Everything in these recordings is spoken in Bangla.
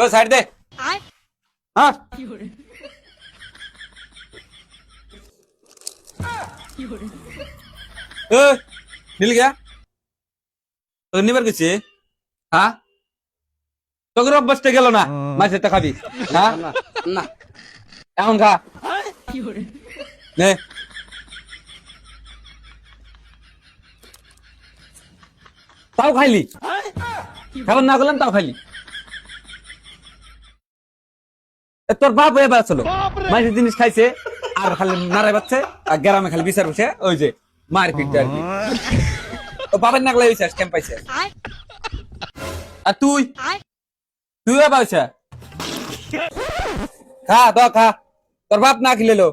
ও সাইড দে হ্যাঁ এ নীল গিয়া তো নিবার গেছি হ্যাঁ তোর অভ্যাসটা গেল না মাছের টা খাবি হ্যাঁ না এখন খা নে তাও খাইলি খাবার না করলাম তাও খাইলি তোর বাপ এবার চলো মাছের জিনিস খাইছে আর খালি নাড়াই পাচ্ছে আর গ্রামে খালি বিচার বসে ওই যে মারপিট আর কি তো বাবার নাগলা হয়েছে কেম পাইছে আর তুইও পাইছে খা তো খা তোর বাপ না খিলেলো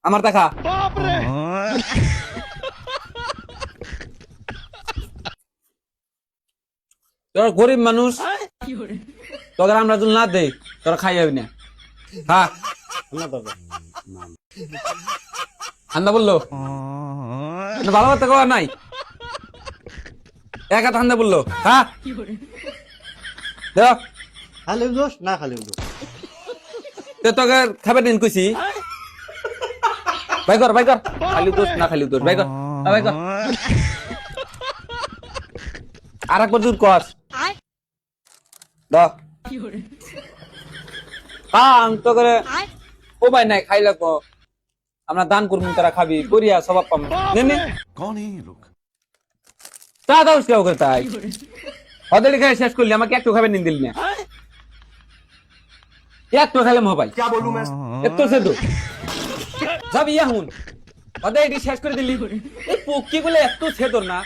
আমার তা খা তোর গরিব মানুষ তোকে আমরা যদি না দেই তোরা খাই যাবি না হ্যাঁ ঠান্ডা বললো ভালো কথা কওয়া নাই একা ঠান্ডা বললো হ্যাঁ খালি দোষ না খালি দোষ তোকে খাবার দিন কইছি ভাই কর খালি দোষ না খালি দোষ ভাই কর ভাই কর আর একবার দূর কর তো করে ও ভাই নাই খাইলে কো আমরা দান করবো তারা খাবি করিয়া স্বভাব পাবো তা দাও কেউ করে তাই ওদের খাই শেষ করলি আমাকে একটু খাবার নিন দিলি না একটু খাইলাম ভাই একটু সে তো যাবি এখন ওদের শেষ করে দিলি এই পক্ষী গুলো একটু ছেদর না